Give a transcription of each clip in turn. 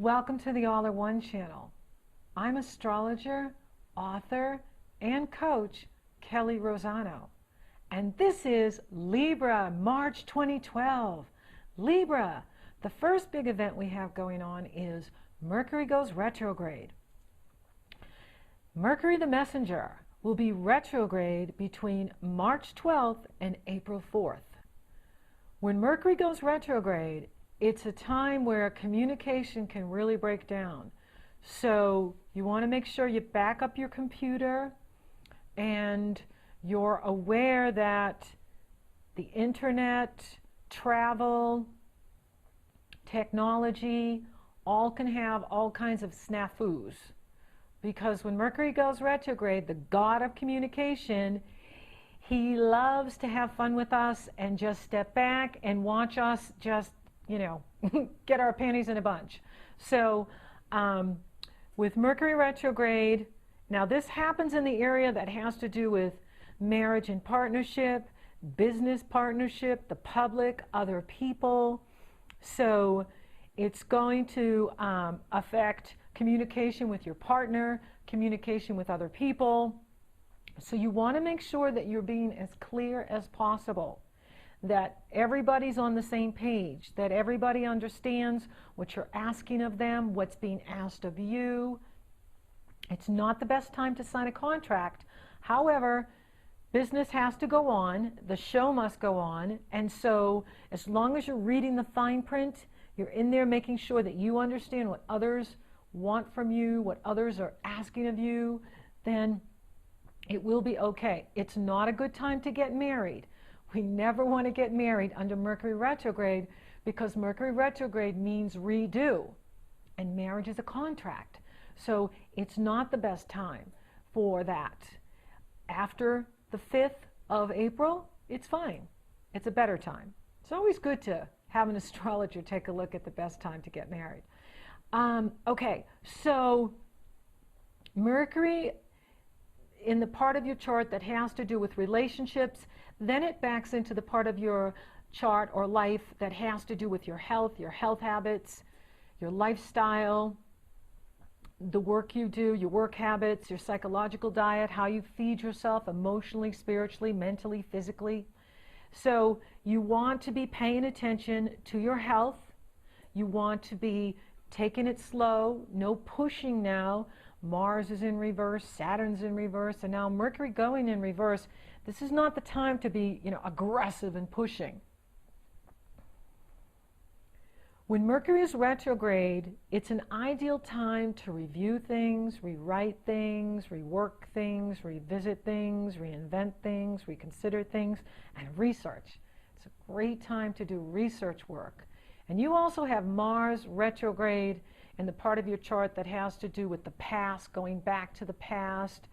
Welcome to the All-in-One channel. I'm astrologer, author, and coach Kelley Rosano. And this is Libra, March 2012. Libra, the first big event we have going on is Mercury goes retrograde. Mercury the Messenger will be retrograde between March 12th and April 4th. When Mercury goes retrograde, it's a time where communication can really break down. So you want to make sure you back up your computer and you're aware that the internet, travel, technology, all can have all kinds of snafus. Because when Mercury goes retrograde, the god of communication, he loves to have fun with us and just step back and watch us just get our panties in a bunch. So with Mercury retrograde, now this happens in the area that has to do with marriage and partnership, business partnership, the public, other people. So it's going to affect communication with your partner, communication with other people. So you want to make sure that you're being as clear as possible, that everybody's on the same page, that everybody understands what you're asking of them, what's being asked of you. It's not the best time to sign a contract. However, business has to go on, the show must go on, and so as long as you're reading the fine print, you're in there making sure that you understand what others want from you, what others are asking of you, then it will be okay. It's not a good time to get married. We never want to get married under Mercury retrograde because Mercury retrograde means redo, and marriage is a contract. So it's not the best time for that. After the 5th of April, it's fine. It's a better time. It's always good to have an astrologer take a look at the best time to get married. Okay, so Mercury in the part of your chart that has to do with relationships, then it backs into the part of your chart or life that has to do with your health habits, your lifestyle, the work you do, your work habits, your psychological diet, how you feed yourself emotionally, spiritually, mentally, physically. So you want to be paying attention to your health. You want to be taking it slow, no pushing now. Mars is in reverse, Saturn's in reverse, and now Mercury going in reverse. This is not the time to be, aggressive and pushing. When Mercury is retrograde, it's an ideal time to review things, rewrite things, rework things, revisit things, reinvent things, reconsider things, and research. It's a great time to do research work. And you also have Mars retrograde in the part of your chart that has to do with the past, going back to the past.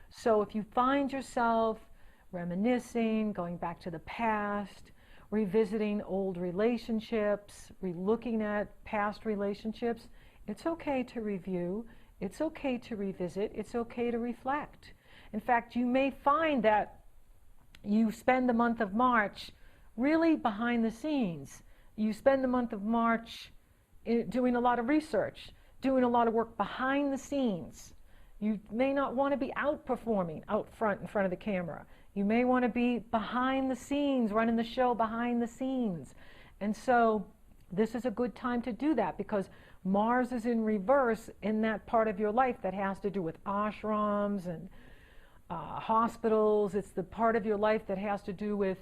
So if you find yourself reminiscing, going back to the past, revisiting old relationships, relooking at past relationships, it's okay to review, it's okay to revisit, it's okay to reflect. In fact, you may find that you spend the month of March really behind the scenes. You spend the month of March doing a lot of research, doing a lot of work behind the scenes. You may not want to be outperforming out front in front of the camera. You may want to be behind the scenes, running the show behind the scenes. And so this is a good time to do that because Mars is in reverse in that part of your life that has to do with ashrams and hospitals. It's the part of your life that has to do with,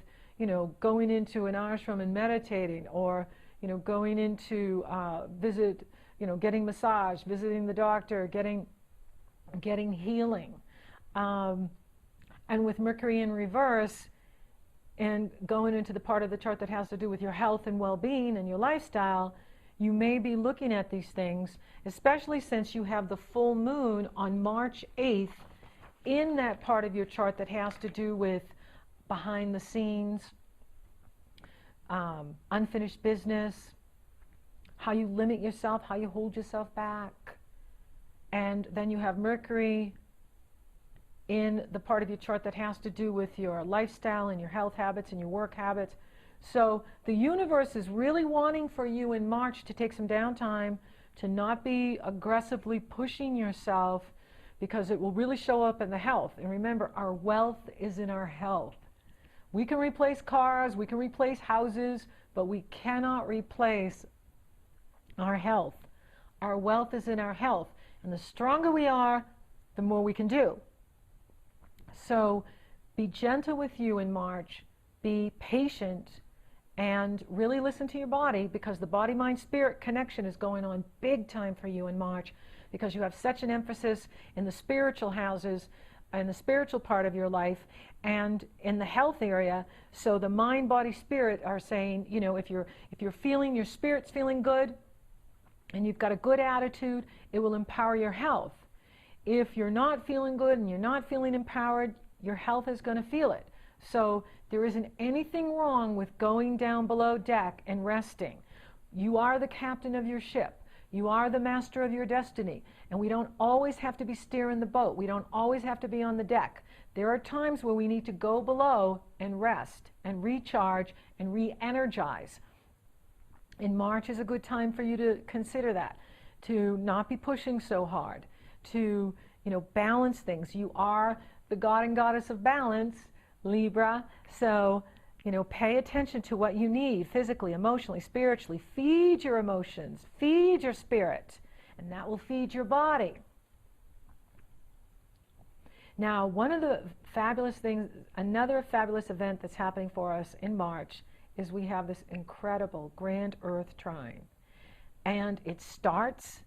going into an ashram and meditating, or going into visit, getting massage, visiting the doctor, getting healing. And with Mercury in reverse and going into the part of the chart that has to do with your health and well-being and your lifestyle, you may be looking at these things, especially since you have the full moon on March 8th in that part of your chart that has to do with behind the scenes, unfinished business, how you limit yourself, how you hold yourself back. And then you have Mercury in the part of your chart that has to do with your lifestyle and your health habits and your work habits. So the universe is really wanting for you in March to take some downtime to not be aggressively pushing yourself, because it will really show up in the health. And remember, our wealth is in our health. We can replace cars, we can replace houses, but we cannot replace our health. Our wealth is in our health. And the stronger we are, the more we can do. So be gentle with you in March. Be patient and really listen to your body, because the body-mind-spirit connection is going on big time for you in March, because you have such an emphasis in the spiritual houses, in the spiritual part of your life, and in the health area. So the mind, body, spirit are saying, you know, if you're feeling, your spirit's feeling good, and you've got a good attitude, it will empower your health. If you're not feeling good and you're not feeling empowered, your health is going to feel it. So there isn't anything wrong with going down below deck and resting. You are the captain of your ship. You are the master of your destiny. And we don't always have to be steering the boat. We don't always have to be on the deck. There are times where we need to go below and rest and recharge and re-energize. And March is a good time for you to consider that, to not be pushing so hard, to, you know, balance things. You are the god and goddess of balance, Libra. So, you know, pay attention to what you need physically, emotionally, spiritually. Feed your emotions, feed your spirit, and that will feed your body. Now, one of the fabulous things, another fabulous event that's happening for us in March is we have this incredible grand Earth trine. And it starts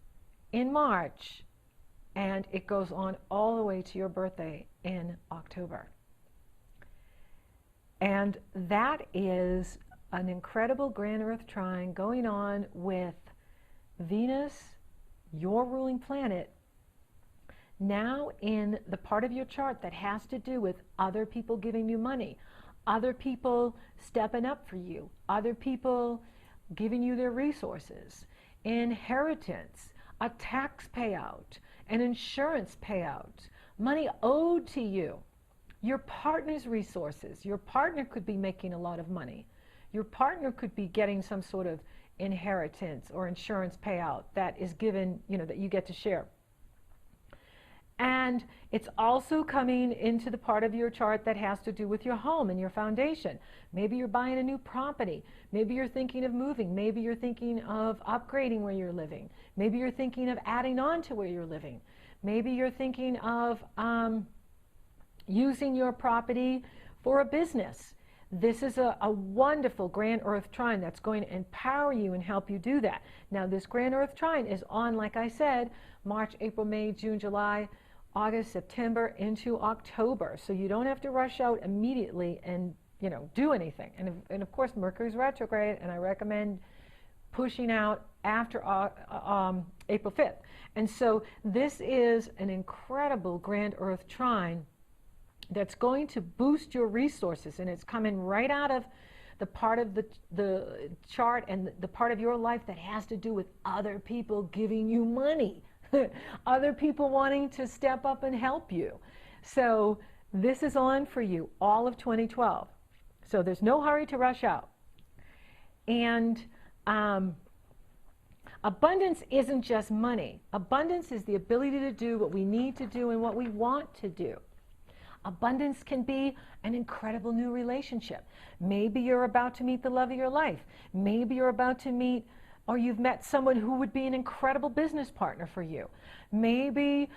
in March, and it goes on all the way to your birthday in October. And that is an incredible grand Earth trine going on with Venus, your ruling planet, now in the part of your chart that has to do with other people giving you money, other people stepping up for you, other people giving you their resources, inheritance, a tax payout, an insurance payout, money owed to you, your partner's resources. Your partner could be making a lot of money. Your partner could be getting some sort of inheritance or insurance payout that is given, you know, that you get to share. And it's also coming into the part of your chart that has to do with your home and your foundation. Maybe you're buying a new property. Maybe you're thinking of moving. Maybe you're thinking of upgrading where you're living. Maybe you're thinking of adding on to where you're living. Maybe you're thinking of using your property for a business. This is a wonderful grand Earth trine that's going to empower you and help you do that. Now, this grand Earth trine is on, like I said, March, April, May, June, July, August, September into October. So you don't have to rush out immediately and, you know, do anything. And of course, Mercury's retrograde, and I recommend pushing out after April 5th. And so this is an incredible grand Earth trine that's going to boost your resources, and it's coming right out of the part of the chart and the part of your life that has to do with other people giving you money, other people wanting to step up and help you. So this is on for you all of 2012. So there's no hurry to rush out. And abundance isn't just money. Abundance is the ability to do what we need to do and what we want to do. Abundance can be an incredible new relationship. Maybe you're about to meet the love of your life. Maybe you're about to meet, or you've met someone who would be an incredible business partner for you. Maybe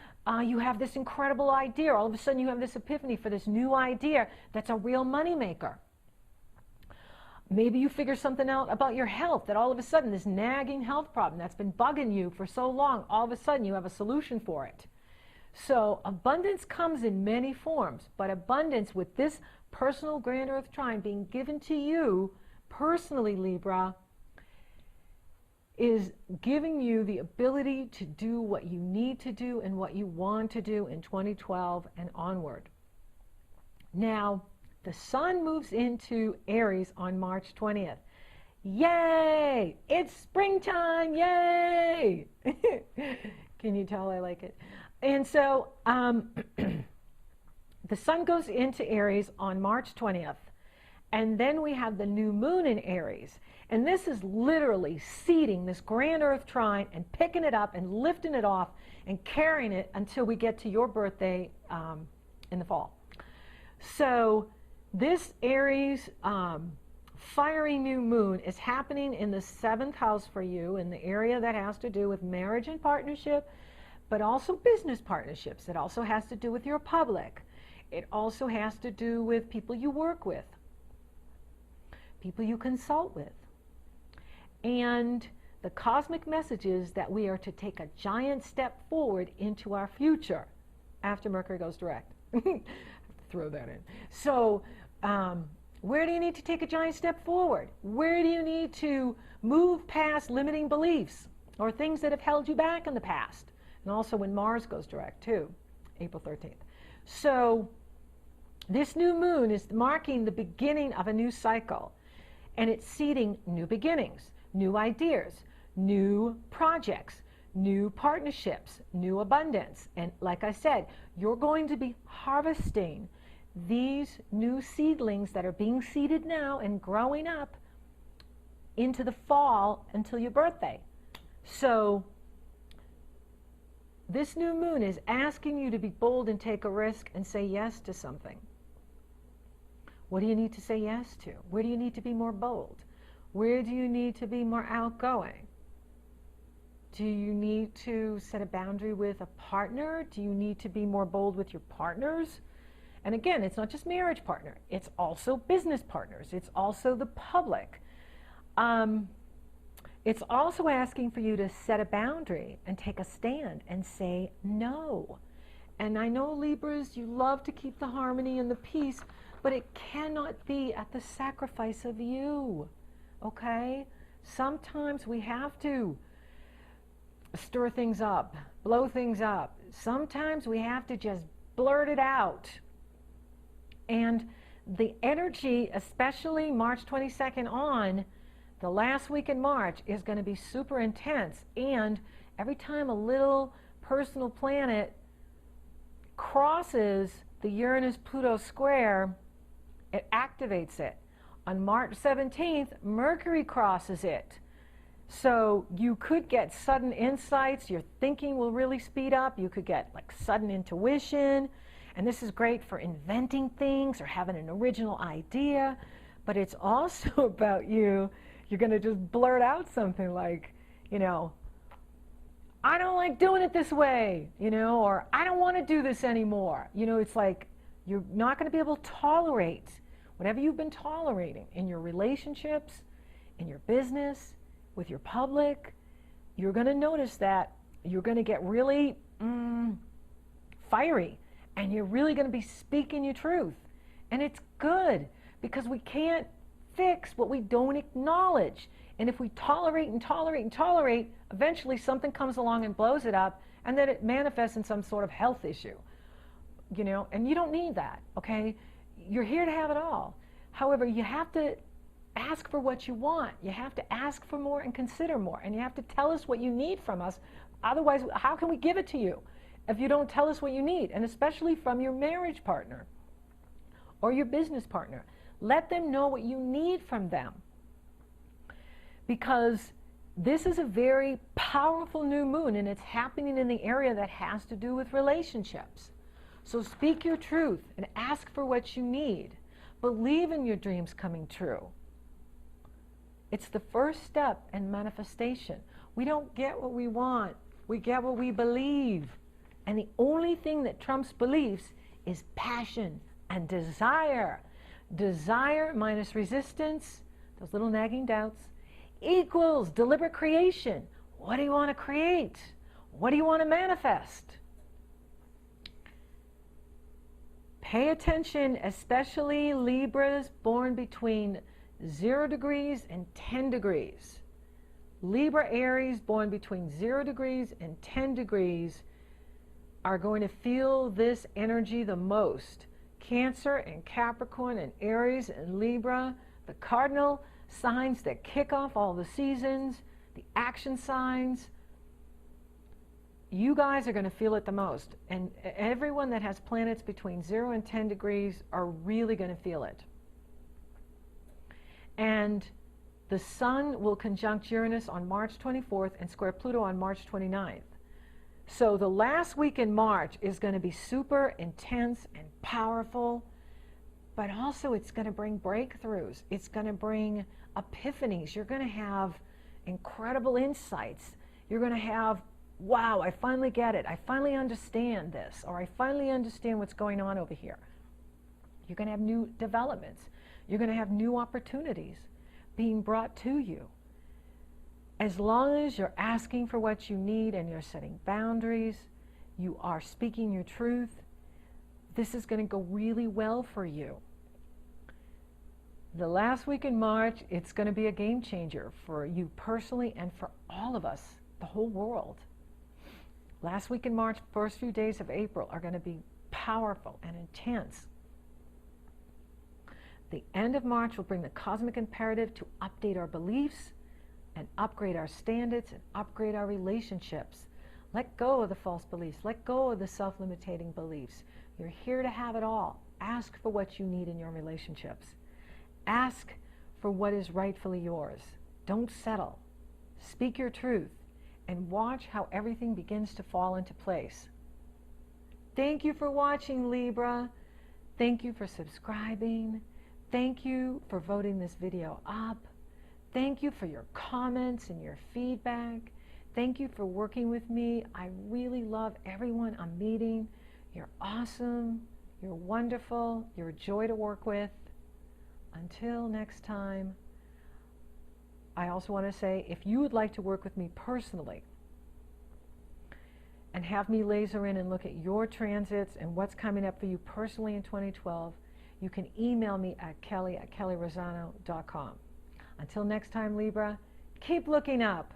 you have this incredible idea. All of a sudden you have this epiphany for this new idea that's a real moneymaker. Maybe you figure something out about your health, that all of a sudden this nagging health problem that's been bugging you for so long, all of a sudden you have a solution for it. So abundance comes in many forms, but abundance with this personal grand Earth trine being given to you personally, Libra, is giving you the ability to do what you need to do and what you want to do in 2012 and onward. Now, the sun moves into Aries on March 20th. Yay! It's springtime! Yay! Can you tell I like it? And so the sun goes into Aries on March 20th, And then we have the new moon in Aries. And this is literally seeding this grand earth trine and picking it up and lifting it off and carrying it until we get to your birthday in the fall. So this Aries fiery new moon is happening in the 7th house for you, in the area that has to do with marriage and partnership, but also business partnerships. It also has to do with your public. It also has to do with people you work with, people you consult with. And the cosmic message is that we are to take a giant step forward into our future after Mercury goes direct. I have to throw that in. So where do you need to take a giant step forward? Where do you need to move past limiting beliefs or things that have held you back in the past? And also when Mars goes direct too, April 13th. So this new moon is marking the beginning of a new cycle, and it's seeding new beginnings, new ideas, new projects, new partnerships, new abundance. And like I said, you're going to be harvesting these new seedlings that are being seeded now and growing up into the fall until your birthday. So this new moon is asking you to be bold and take a risk and say yes to something. What do you need to say yes to? Where do you need to be more bold? Where do you need to be more outgoing? Do you need to set a boundary with a partner? Do you need to be more bold with your partners? And again, it's not just marriage partner. It's also business partners. It's also the public. It's also asking for you to set a boundary and take a stand and say no. And I know, Libras, you love to keep the harmony and the peace, but it cannot be at the sacrifice of you, okay? Sometimes we have to stir things up, blow things up. Sometimes we have to just blurt it out. And the energy, especially March 22nd on, the last week in March, is going to be super intense. And every time a little personal planet crosses the Uranus-Pluto square, it activates it. On March 17th, Mercury crosses it. So you could get sudden insights. Your thinking will really speed up. You could get like sudden intuition. And this is great for inventing things or having an original idea. But it's also about you. You're going to just blurt out something like, you know, I don't like doing it this way, you know, or I don't want to do this anymore. You know, it's like you're not going to be able to tolerate whatever you've been tolerating in your relationships, in your business, with your public. You're going to notice that you're going to get really fiery, and you're really going to be speaking your truth. And it's good, because we can't fix what we don't acknowledge. And if we tolerate and tolerate and tolerate, eventually something comes along and blows it up, and then it manifests in some sort of health issue. You know, and you don't need that, okay? You're here to have it all. However, you have to ask for what you want. You have to ask for more and consider more. And you have to tell us what you need from us. Otherwise, how can we give it to you if you don't tell us what you need? And especially from your marriage partner or your business partner. Let them know what you need from them. Because this is a very powerful new moon, and it's happening in the area that has to do with relationships. So speak your truth and ask for what you need. Believe in your dreams coming true. It's the first step in manifestation. We don't get what we want. We get what we believe. And the only thing that trumps beliefs is passion and desire. Desire minus resistance, those little nagging doubts, equals deliberate creation. What do you want to create? What do you want to manifest? Pay attention, especially Libras born between 0 degrees and 10 degrees. Libra Aries born between 0 degrees and 10 degrees are going to feel this energy the most. Cancer and Capricorn and Aries and Libra, the cardinal signs that kick off all the seasons, the action signs, you guys are going to feel it the most. And everyone that has planets between 0 and 10 degrees are really going to feel it. And the Sun will conjunct Uranus on March 24th and square Pluto on March 29th. So the last week in March is going to be super intense and powerful, but also it's going to bring breakthroughs. It's going to bring epiphanies. You're going to have incredible insights. You're going to have, wow, I finally get it. I finally understand this, or I finally understand what's going on over here. You're going to have new developments. You're going to have new opportunities being brought to you. As long as you're asking for what you need and you're setting boundaries, you are speaking your truth, this is going to go really well for you. The last week in March, it's going to be a game changer for you personally and for all of us, the whole world. Last week in March, first few days of April are going to be powerful and intense. The end of March will bring the cosmic imperative to update our beliefs and upgrade our standards and upgrade our relationships. Let go of the false beliefs. Let go of the self-limiting beliefs. You're here to have it all. Ask for what you need in your relationships. Ask for what is rightfully yours. Don't settle. Speak your truth and watch how everything begins to fall into place. Thank you for watching, Libra. Thank you for subscribing. Thank you for voting this video up. Thank you for your comments and your feedback. Thank you for working with me. I really love everyone I'm meeting. You're awesome. You're wonderful. You're a joy to work with. Until next time, I also want to say, if you would like to work with me personally and have me laser in and look at your transits and what's coming up for you personally in 2012, you can email me at Kelley@kelleyrosano.com. Until next time, Libra, keep looking up.